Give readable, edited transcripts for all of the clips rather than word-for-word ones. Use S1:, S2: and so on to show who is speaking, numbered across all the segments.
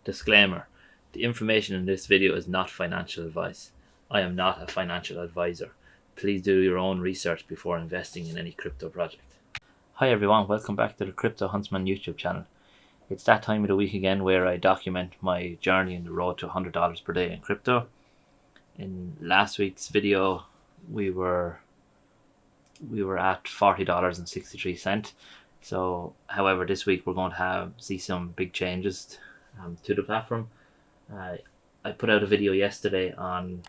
S1: Disclaimer: the information in this video is not financial advice. I am not a financial advisor. Please do your own research before investing in any crypto project. Hi everyone, welcome back to the CryptoHuntzman YouTube channel. It's that time of the week again where I document my journey in the road to $100 per day in crypto. In last week's video, we were at $40.63. So, however, this week we're going to see some big changes to the platform. I put out a video yesterday on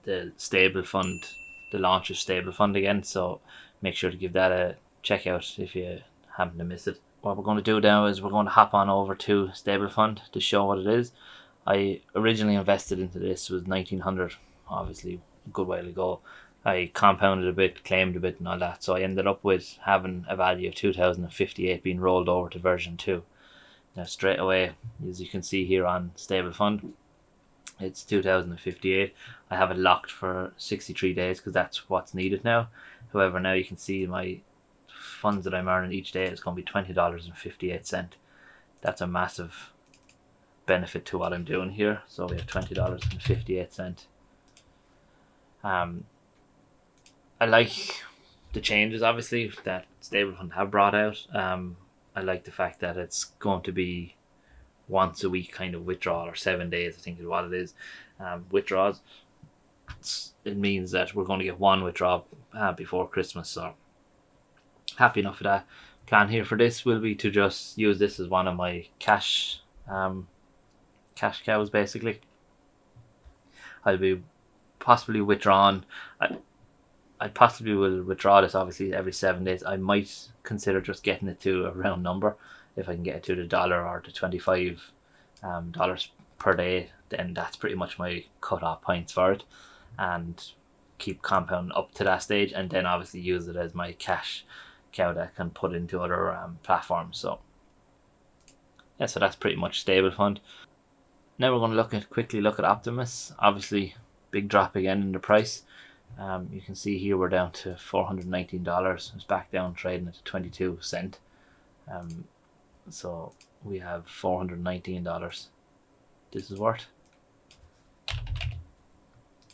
S1: the stable fund, the launch of stable fund again. So make sure to give that a check out if you happen to miss it. What we're going to do now is we're going to hop on over to stable fund to show what it is. I originally invested into this with 1900, obviously a good while ago. I compounded a bit, claimed a bit and all that, so I ended up with having a value of 2058 being rolled over to version 2. Now straight away, as you can see here on stable fund, it's 2058. I have it locked for 63 days because that's what's needed now. However, now you can see my funds that I'm earning each day is going to be $20.58. That's a massive benefit to what I'm doing here. So we have $20.58. I like the changes, obviously, that Stablefund have brought out. I like the fact that it's going to be once a week kind of withdrawal, or 7 days, I think is what it is. Withdrawals, it means that we're going to get one withdrawal before Christmas. So happy enough for that. Plan here for this will be to just use this as one of my cash cows, basically. I'll be possibly withdrawn. I possibly will withdraw this obviously every 7 days. I might consider just getting it to a round number. If I can get it to the dollar or the $25 per day, then that's pretty much my cut-off points for it, and keep compounding up to that stage, and then obviously use it as my cash cow that I can put into other platforms. So yeah, so that's pretty much stable fund. Now we're going to quickly look at Optimus. Obviously, big drop again in the price. You can see here we're down to $419. It's back down trading at 22 cent. So we have $419 this is worth,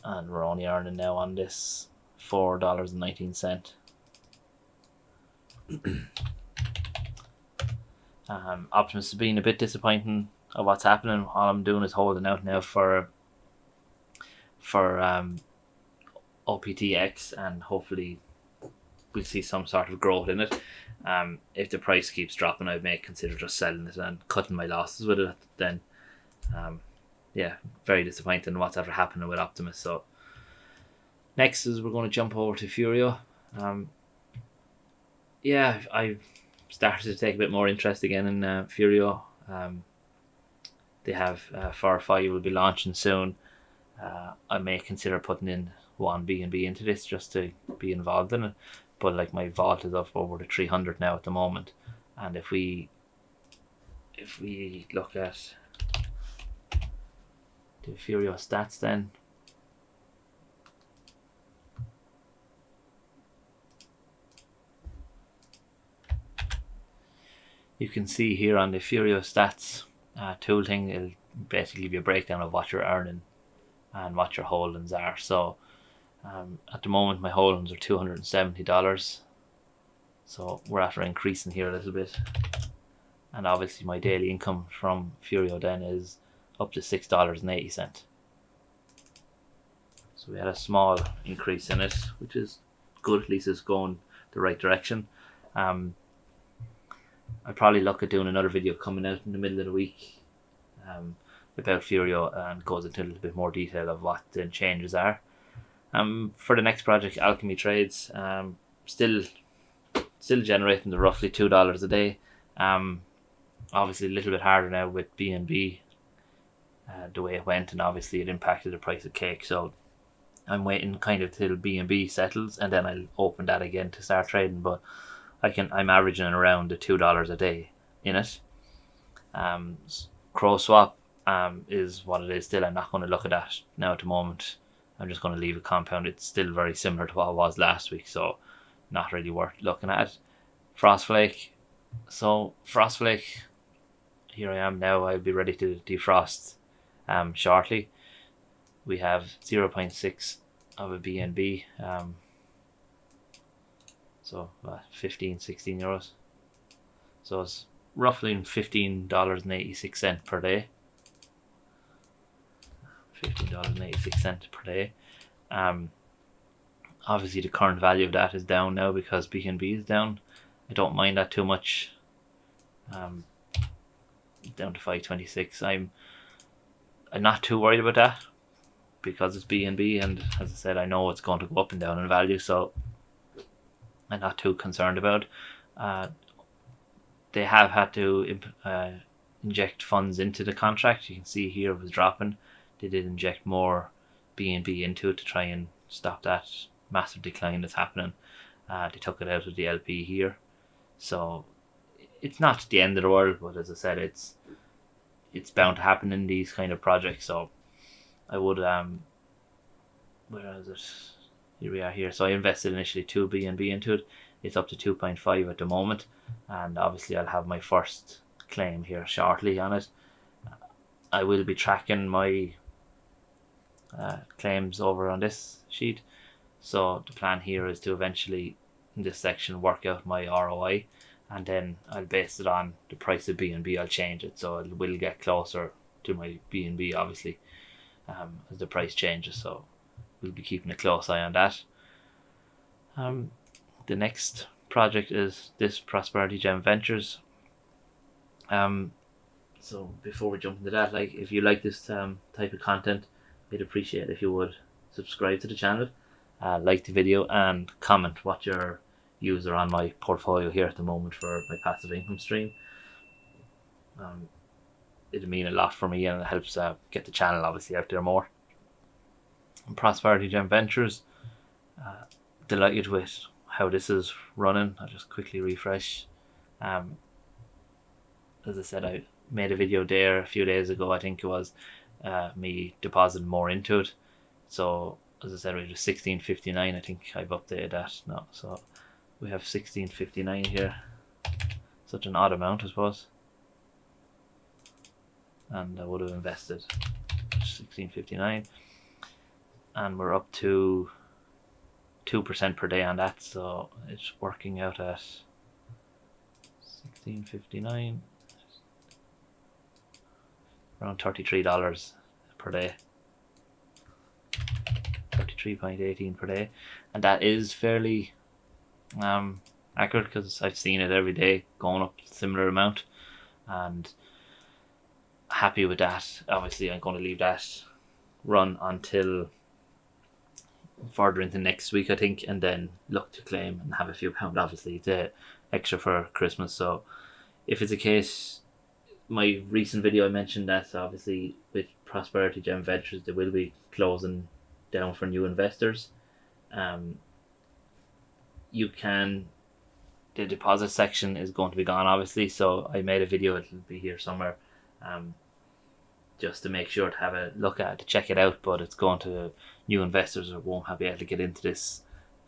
S1: and we're only earning now on this $4.19. Optimus has been a bit disappointing of what's happening. All I'm doing is holding out now for OPTX, and hopefully we'll see some sort of growth in it. If the price keeps dropping, I may consider just selling it and cutting my losses with it then. Yeah, very disappointing what's ever happening with Optimus. So next is we're going to jump over to Furio. Yeah, I've started to take a bit more interest again in Furio. They have 4 or 5 will be launching soon. I may consider putting in one BNB into this just to be involved in it, but like my vault is up over to 300 now at the moment, and if we look at the Furio stats, then you can see here on the Furio stats tool thing, it'll basically give you a breakdown of what you're earning and what your holdings are. So at the moment my holdings are $270, so we're after increasing here a little bit, and obviously my daily income from Furio then is up to $6.80. So we had a small increase in it, which is good. At least it's going the right direction. I'd probably look at doing another video coming out in the middle of the week about Furio, and goes into a little bit more detail of what the changes are. For the next project, Alchemy Trades, still generating the roughly $2 a day. Obviously a little bit harder now with BNB, the way it went, and obviously it impacted the price of cake. So I'm waiting kind of till BNB settles, and then I'll open that again to start trading. But I'm averaging around the $2 a day in it. Crow Swap is what it is still. I'm not going to look at that now at the moment. I'm just going to leave it compound. It's still very similar to what it was last week, so not really worth looking at. FrostFlake. So FrostFlake, here I am now. I'll be ready to defrost shortly. We have 0.6 of a BNB, so 15-16 euros. So it's roughly $15.86 per day. $15.86 per day. Obviously the current value of that is down now because BNB is down. I don't mind that too much. Down to 526. I'm not too worried about that because it's BNB, and as I said, I know it's going to go up and down in value, so I'm not too concerned about. They have had to inject funds into the contract. You can see here it was dropping. They did inject more BNB into it to try and stop that massive decline that's happening. They took it out of the LP here, so it's not the end of the world, but as I said, it's bound to happen in these kind of projects. So I would where is it? Here we are here. So I invested initially 2 BNB into it. It's up to 2.5 at the moment, and obviously I'll have my first claim here shortly on it. I will be tracking my claims over on this sheet. So the plan here is to eventually, in this section, work out my ROI, and then I'll base it on the price of BNB. I'll change it so it will get closer to my BNB, obviously, as the price changes. So we'll be keeping a close eye on that. The next project is this Prosperity Gem Ventures. So before we jump into that, like, if you like this type of content, I'd appreciate if you would subscribe to the channel, like the video, and comment what your views are on my portfolio here at the moment for my passive income stream. It'd mean a lot for me, and it helps get the channel obviously out there more. Prosperity Gem Ventures, delighted with how this is running. I'll just quickly refresh. As I said, I made a video there a few days ago, I think it was, me depositing more into it. So as I said, we have 1659. I think I've updated that now, so we have 1659 here. Such an odd amount, I suppose, and I would have invested 1659, and we're up to 2% per day on that, so it's working out at 1659, around $33 per day, 33.18 per day, and that is fairly accurate because I've seen it every day going up a similar amount, and happy with that. Obviously I'm going to leave that run until further into next week, I think, and then look to claim and have a few pound, obviously, the extra for Christmas. So if it's a case, my recent video I mentioned that obviously with Prosperity Gem Ventures they will be closing down for new investors. You can, the deposit section is going to be gone, obviously, so I made a video, it'll be here somewhere, just to make sure to have a look at it, to check it out, but it's going to new investors who won't be able to get into this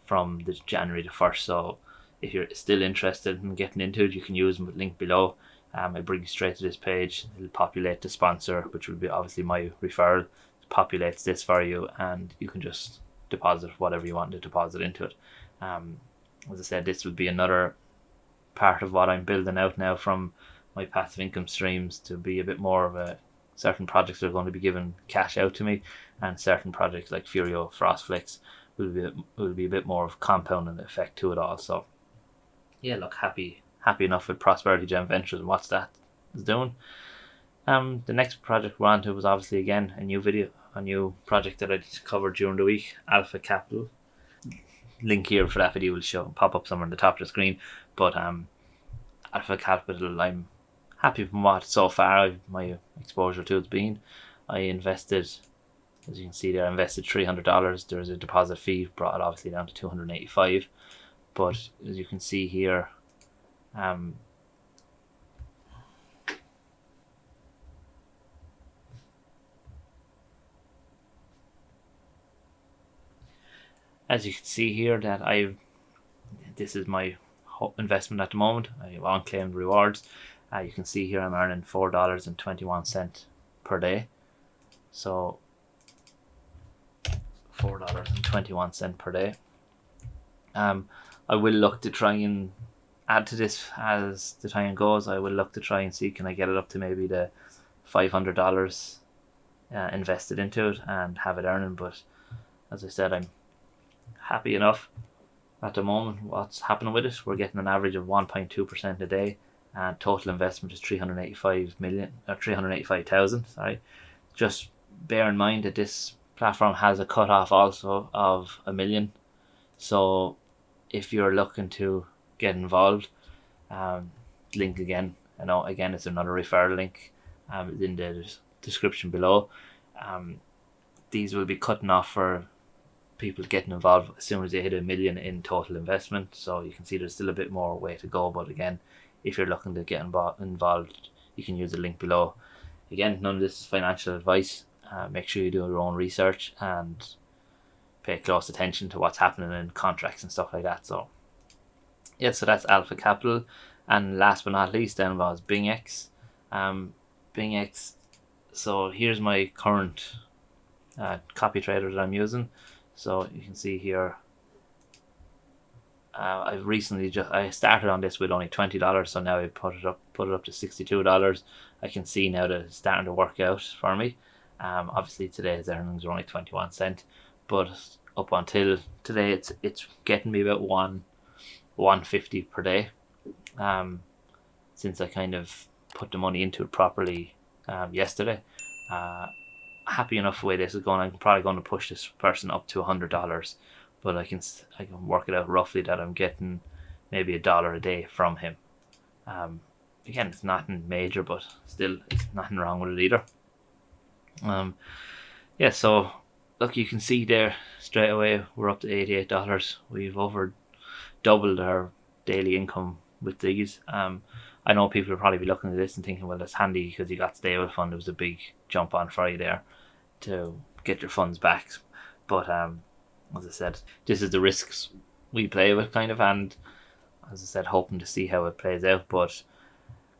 S1: from the January the 1st. So if you're still interested in getting into it, you can use the link below. It brings you straight to this page. It'll populate the sponsor, which will be obviously my referral. It populates this for you, and you can just deposit whatever you want to deposit into it. As I said, this will be another part of what I'm building out now from my passive income streams, to be a bit more of a, certain projects are going to be giving cash out to me, and certain projects like Furio, FrostFlakes will be a bit more of compounding effect to it all. So yeah, look, happy enough with Prosperity Gem Ventures and what that is doing. The next project we're on to was obviously again a new project that I just covered during the week, Alpha Capital. Link here for that video will pop up somewhere on the top of the screen. But Alpha Capital, I'm happy from what so far my exposure to it's been. I invested, as you can see there, I invested $300. There's a deposit fee, brought it obviously down to $285. But as you can see here, as you can see here that this is my investment at the moment. I have unclaimed rewards. You can see here I'm earning $4.21 per day. So $4.21 per day. I will look to try and add to this as the time goes. I will look to try and see, can I get it up to maybe the $500 invested into it and have it earning. But as I said, I'm happy enough at the moment what's happening with it. We're getting an average of 1.2% a day, and total investment is 385,000. Sorry. Just bear in mind that this platform has a cutoff also of 1 million. So if you're looking to get involved, link again. Again, it's another referral link in the description below. These will be cutting off for people getting involved as soon as they hit 1 million in total investment. So you can see there's still a bit more way to go. But again, if you're looking to get involved, you can use the link below. Again, none of this is financial advice. Make sure you do your own research and pay close attention to what's happening in contracts and stuff like that. So yeah, so that's Alpha Capital. And last but not least then was BingX. BingX, so here's my current copy trader that I'm using. So you can see here, I've recently I started on this with only $20, so now I put it up to $62. I can see now that it's starting to work out for me. Obviously today's earnings are only 21 cents, but up until today it's getting me about 150 per day. Since I kind of put the money into it properly yesterday. Happy enough the way this is going. I'm probably going to push this person up to $100, but I can work it out roughly that I'm getting maybe $1 a day from him. Again, it's nothing major, but still, it's nothing wrong with it either. Yeah, so look, you can see there straight away we're up to $88. We've over doubled our daily income with these. I know people will probably be looking at this and thinking, well, that's handy because you got stable fund. It was a big jump on Friday there to get your funds back. But as I said, this is the risks we play with kind of, and as I said, hoping to see how it plays out. But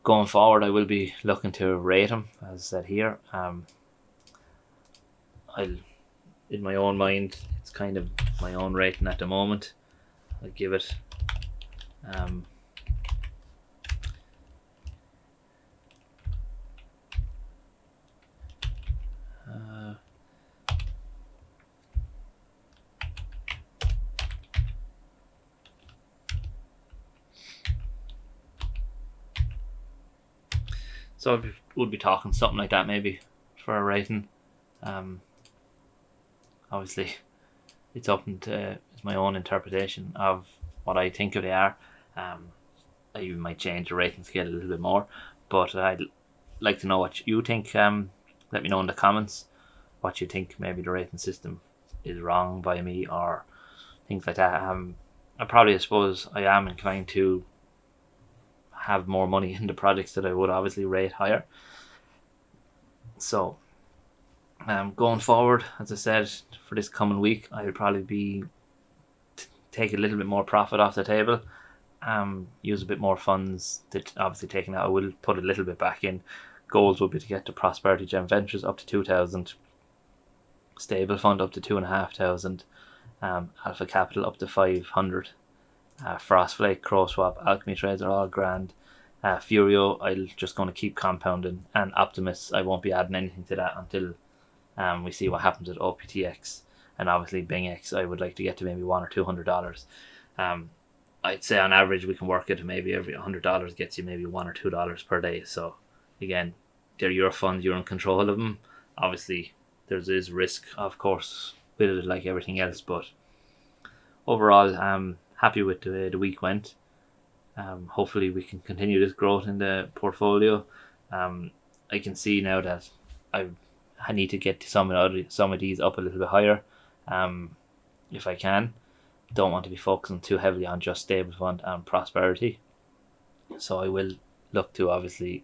S1: going forward, I will be looking to rate him, as I said here. In my own mind, it's kind of my own rating at the moment. I'll give it so I would be talking something like that maybe for a rating. Obviously, it's open to my own interpretation of what I think they are. I even might change the rating scale a little bit more, but I'd like to know what you think. Let me know in the comments what you think. Maybe the rating system is wrong by me or things like that. I suppose I am inclined to have more money in the projects that I would obviously rate higher. So going forward, as I said, for this coming week, I would probably be take a little bit more profit off the table, use a bit more funds that obviously taking out. I will put a little bit back in. Goals would be to get the Prosperity Gem Ventures up to 2,000, Stable Fund up to 2,500, Alpha Capital up to 500, FrostFlake, CrowSwap, Alchemy Trades are all grand. Furio, I'm just going to keep compounding, and Optimus, I won't be adding anything to that until we see what happens at OPTX. And obviously BingX, I would like to get to maybe $100 or $200. I'd say on average we can work it maybe every $100 gets you maybe $1 or $2 per day. So again, they're your funds, you're in control of them. Obviously there's risk, of course, with it like everything else, but overall I'm happy with the way the week went. Hopefully we can continue this growth in the portfolio. I can see now that I need to get some of these up a little bit higher, if I can. Don't want to be focusing too heavily on just Stable Fund and Prosperity, so I will look to obviously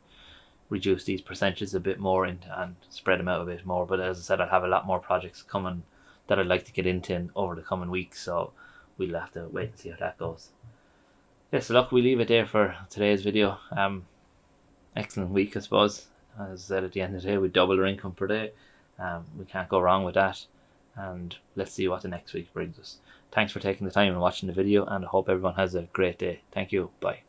S1: reduce these percentages a bit more and spread them out a bit more. But as I said, I have a lot more projects coming that I'd like to get into over the coming weeks, so we'll have to wait and see how that goes. Yeah, so look, we leave it there for today's video. excellent week, I suppose. As I said, at the end of the day, we double our income per day. We can't go wrong with that. And let's see what the next week brings us. Thanks for taking the time and watching the video, and I hope everyone has a great day. Thank you. Bye.